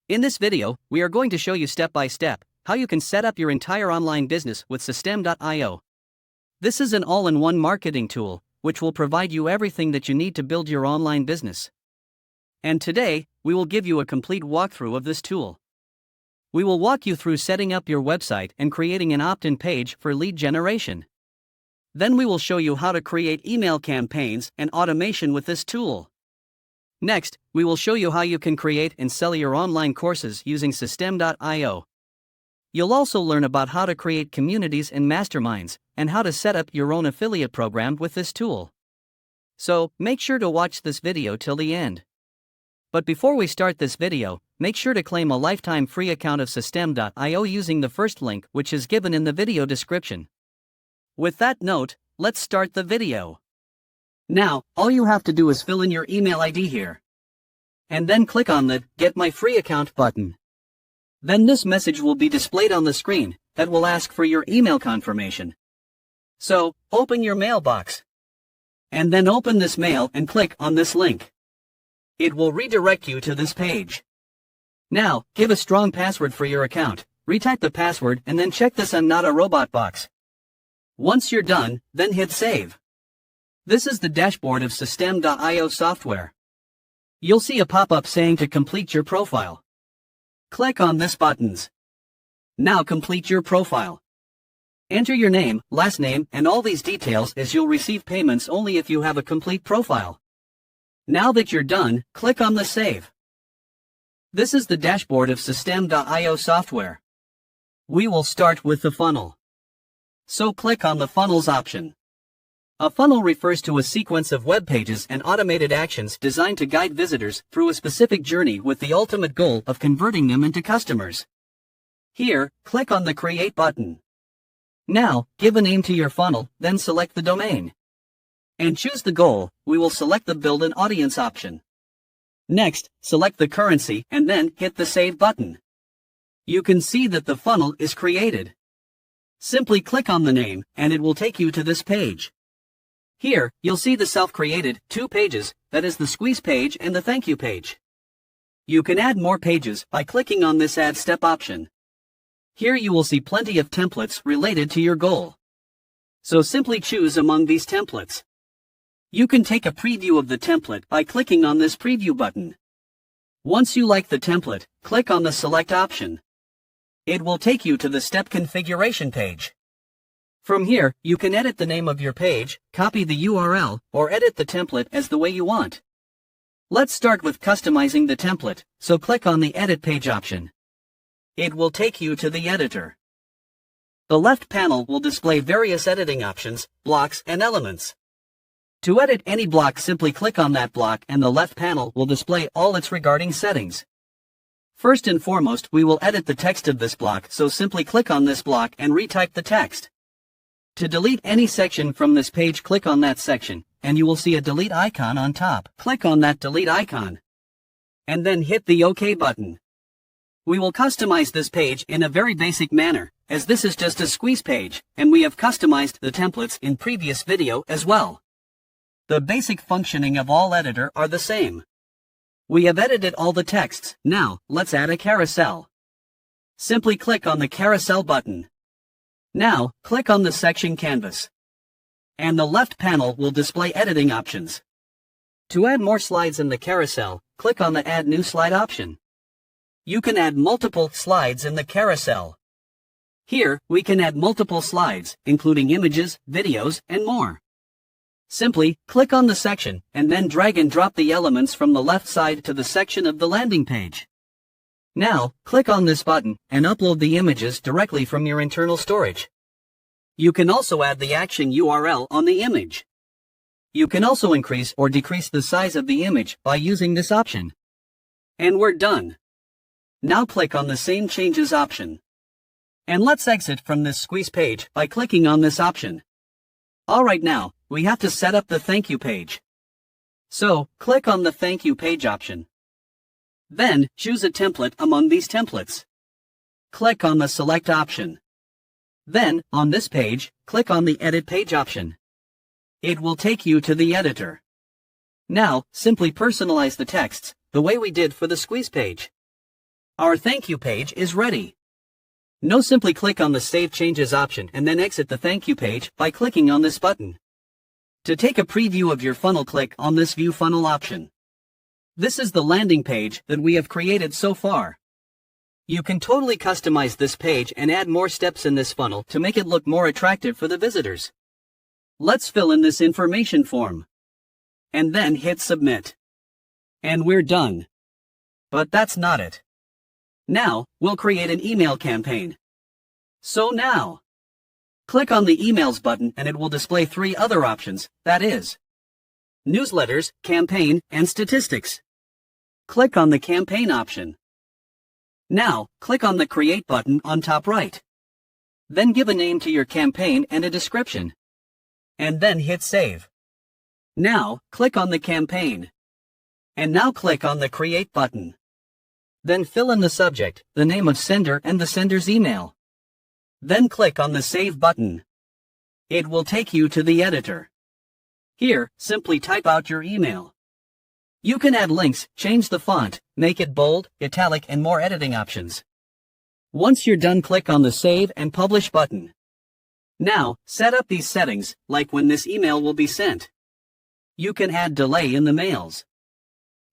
In this video, we are going to show you step by step how you can set up your entire online business with Systeme.io. This is an all-in-one marketing tool, which will provide you everything that you need to build your online business. And today, we will give you a complete walkthrough of this tool. We will walk you through setting up your website and creating an opt-in page for lead generation. Then we will show you how to create email campaigns and automation with this tool. Next, we will show you how you can create and sell your online courses using Systeme.io. You'll also learn about how to create communities and masterminds, and how to set up your own affiliate program with this tool. So, make sure to watch this video till the end. But before we start this video, make sure to claim a lifetime free account of Systeme.io using the first link which is given in the video description. With that note, let's start the video. Now, all you have to do is fill in your email ID here. And then click on the Get My Free Account button. Then this message will be displayed on the screen that will ask for your email confirmation. So, open your mailbox. And then open this mail and click on this link. It will redirect you to this page. Now, give a strong password for your account, retype the password and then check this I'm not a robot box. Once you're done, then hit save. This is the dashboard of Systeme.io software. You'll see a pop-up saying to complete your profile. Click on this buttons. Now complete your profile. Enter your name, last name, and all these details as you'll receive payments only if you have a complete profile. Now that you're done, click on the save. This is the dashboard of Systeme.io software. We will start with the funnel. So click on the funnels option. A funnel refers to a sequence of web pages and automated actions designed to guide visitors through a specific journey with the ultimate goal of converting them into customers. Here, click on the Create button. Now, give a name to your funnel, then select the domain. And choose the goal. We will select the Build an Audience option. Next, select the currency and then hit the Save button. You can see that the funnel is created. Simply click on the name, and it will take you to this page. Here, you'll see the self-created 2 pages, that is the squeeze page and the thank you page. You can add more pages by clicking on this Add Step option. Here you will see plenty of templates related to your goal. So simply choose among these templates. You can take a preview of the template by clicking on this Preview button. Once you like the template, click on the Select option. It will take you to the step configuration page. From here, you can edit the name of your page, copy the URL, or edit the template as the way you want. Let's start with customizing the template, so click on the Edit Page option. It will take you to the editor. The left panel will display various editing options, blocks, and elements. To edit any block, simply click on that block and the left panel will display all its regarding settings. First and foremost, we will edit the text of this block, so simply click on this block and retype the text. To delete any section from this page, click on that section, and you will see a delete icon on top. Click on that delete icon. And then hit the OK button. We will customize this page in a very basic manner, as this is just a squeeze page, and we have customized the templates in previous video as well. The basic functioning of all editor are the same. We have edited all the texts. Now, let's add a carousel. Simply click on the carousel button. Now, click on the section canvas. And the left panel will display editing options. To add more slides in the carousel, click on the Add New Slide option. You can add multiple slides in the carousel. Here, we can add multiple slides, including images, videos, and more. Simply, click on the section, and then drag and drop the elements from the left side to the section of the landing page. Now, click on this button, and upload the images directly from your internal storage. You can also add the action URL on the image. You can also increase or decrease the size of the image by using this option. And we're done. Now click on the Same Changes option. And let's exit from this squeeze page by clicking on this option. Alright, now, we have to set up the thank you page. So, click on the Thank You page option. Then, choose a template among these templates. Click on the Select option. Then, on this page, click on the Edit Page option. It will take you to the editor. Now, simply personalize the texts, the way we did for the squeeze page. Our thank you page is ready. Now simply click on the Save Changes option and then exit the thank you page by clicking on this button. To take a preview of your funnel, click on this View Funnel option. This is the landing page that we have created so far. You can totally customize this page and add more steps in this funnel to make it look more attractive for the visitors. Let's fill in this information form. And then hit Submit. And we're done. But that's not it. Now, we'll create an email campaign. So now, click on the Emails button and it will display 3 other options, that is, Newsletters, Campaign, and Statistics. Click on the Campaign option. Now, click on the Create button on top right. Then give a name to your campaign and a description. And then hit Save. Now, click on the campaign. And now click on the Create button. Then fill in the subject, the name of sender and the sender's email. Then click on the Save button. It will take you to the editor. Here, simply type out your email. You can add links, change the font, make it bold, italic, and more editing options. Once you're done, click on the Save and Publish button. Now, set up these settings, like when this email will be sent. You can add delay in the mails.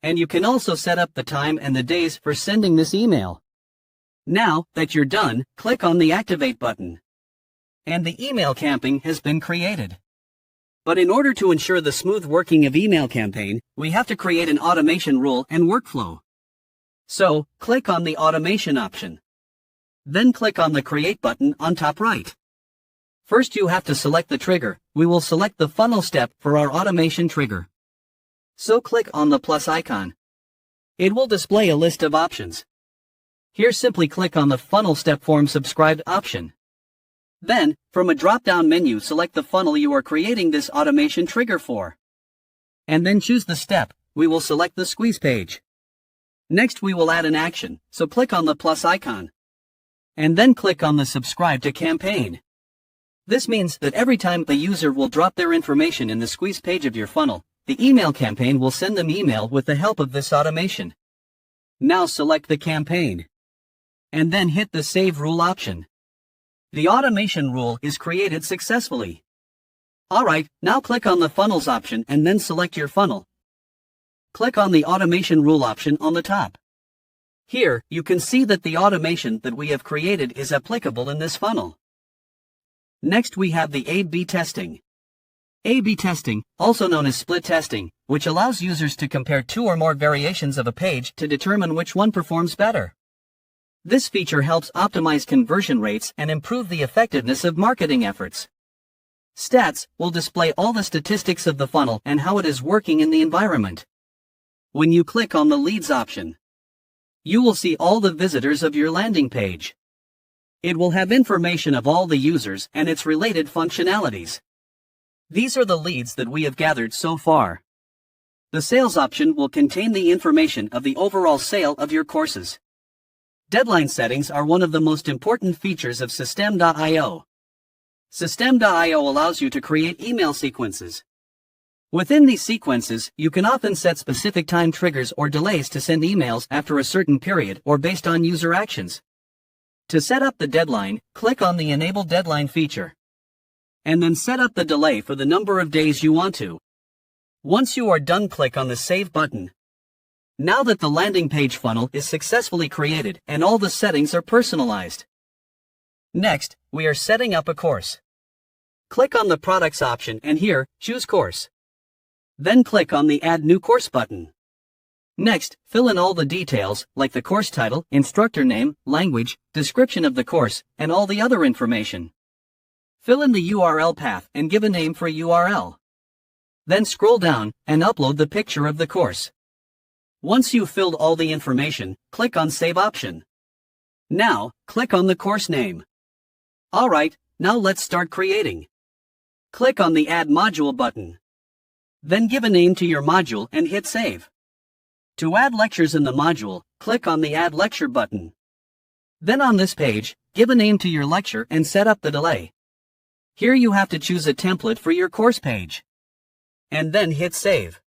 And you can also set up the time and the days for sending this email. Now that you're done, click on the Activate button. And the email campaign has been created. But in order to ensure the smooth working of email campaign, we have to create an automation rule and workflow. So, click on the Automation option. Then click on the Create button on top right. First you have to select the trigger. We will select the funnel step for our automation trigger. So click on the plus icon. It will display a list of options. Here simply click on the Funnel Step Form Subscribed option. Then, from a drop-down menu, select the funnel you are creating this automation trigger for. And then choose the step. We will select the squeeze page. Next we will add an action, so click on the plus icon. And then click on the Subscribe to Campaign. This means that every time the user will drop their information in the squeeze page of your funnel, the email campaign will send them email with the help of this automation. Now select the campaign. And then hit the Save Rule option. The automation rule is created successfully. Alright, now click on the Funnels option and then select your funnel. Click on the Automation Rule option on the top. Here, you can see that the automation that we have created is applicable in this funnel. Next we have the A/B testing. A/B testing, also known as split testing, which allows users to compare 2 or more variations of a page to determine which one performs better. This feature helps optimize conversion rates and improve the effectiveness of marketing efforts. Stats will display all the statistics of the funnel and how it is working in the environment. When you click on the Leads option, you will see all the visitors of your landing page. It will have information of all the users and its related functionalities. These are the leads that we have gathered so far. The Sales option will contain the information of the overall sale of your courses. Deadline settings are one of the most important features of Systeme.io. Systeme.io allows you to create email sequences. Within these sequences, you can often set specific time triggers or delays to send emails after a certain period or based on user actions. To set up the deadline, click on the Enable Deadline feature. And then set up the delay for the number of days you want to. Once you are done, click on the Save button. Now that the landing page funnel is successfully created and all the settings are personalized. Next, we are setting up a course. Click on the Products option and here, choose Course. Then click on the Add New Course button. Next, fill in all the details like the course title, instructor name, language, description of the course, and all the other information. Fill in the URL path and give a name for a URL. Then scroll down and upload the picture of the course. Once you've filled all the information, click on Save option. Now, click on the course name. Alright, now let's start creating. Click on the Add Module button. Then give a name to your module and hit Save. To add lectures in the module, click on the Add Lecture button. Then on this page, give a name to your lecture and set up the delay. Here you have to choose a template for your course page. And then hit Save.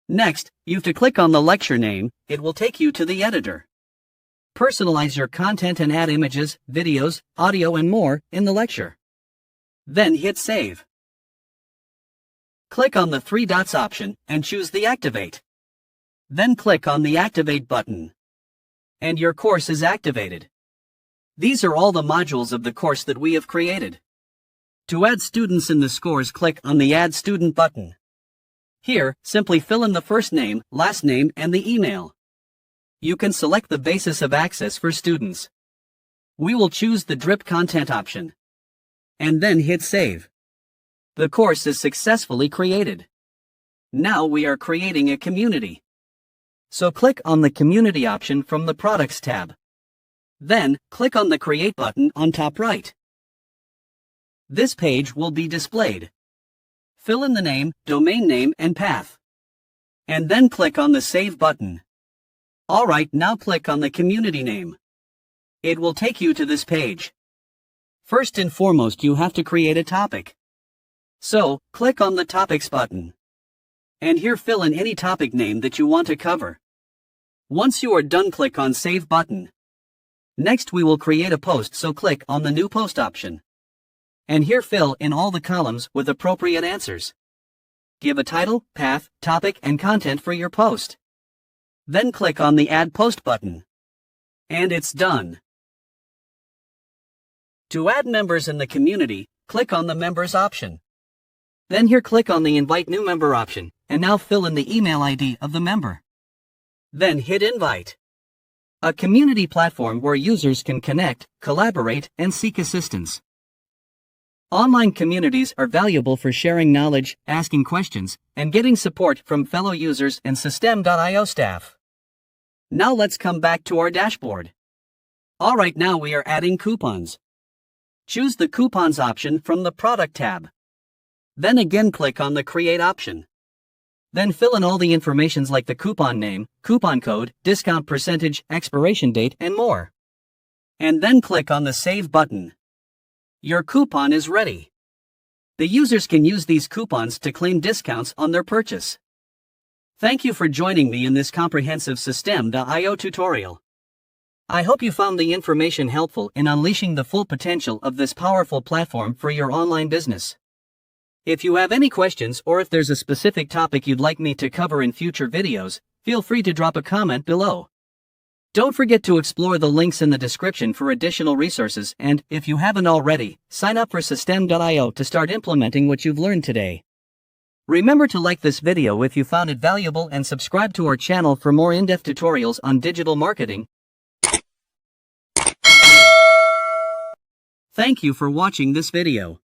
Next, you have to click on the lecture name. It will take you to the editor. Personalize your content and add images, videos, audio and more in the lecture. Then hit Save. Click on the three dots option and choose the Activate. Then click on the Activate button. And your course is activated. These are all the modules of the course that we have created. To add students in the scores, click on the Add Student button. Here, simply fill in the first name, last name, and the email. You can select the basis of access for students. We will choose the Drip Content option. And then hit Save. The course is successfully created. Now we are creating a community. So click on the Community option from the Products tab. Then, click on the Create button on top right. This page will be displayed. Fill in the name, domain name, and path. And then click on the Save button. Alright, now click on the community name. It will take you to this page. First and foremost, you have to create a topic. So, click on the Topics button. And here fill in any topic name that you want to cover. Once you are done, click on Save button. Next we will create a post, so click on the New Post option. And here fill in all the columns with appropriate answers. Give a title, path, topic, and content for your post. Then click on the Add Post button. And it's done. To add members in the community, click on the Members option. Then here click on the Invite New Member option, and now fill in the email ID of the member. Then hit Invite. A community platform where users can connect, collaborate, and seek assistance. Online communities are valuable for sharing knowledge, asking questions, and getting support from fellow users and Systeme.io staff. Now let's come back to our dashboard. Alright, now we are adding coupons. Choose the Coupons option from the Product tab. Then again click on the Create option. Then fill in all the informations like the coupon name, coupon code, discount percentage, expiration date, and more. And then click on the Save button. Your coupon is ready. The users can use these coupons to claim discounts on their purchase. Thank you for joining me in this comprehensive Systeme.io tutorial. I hope you found the information helpful in unleashing the full potential of this powerful platform for your online business. If you have any questions or if there's a specific topic you'd like me to cover in future videos, feel free to drop a comment below. Don't forget to explore the links in the description for additional resources, and, if you haven't already, sign up for Systeme.io to start implementing what you've learned today. Remember to like this video if you found it valuable and subscribe to our channel for more in-depth tutorials on digital marketing. Thank you for watching this video.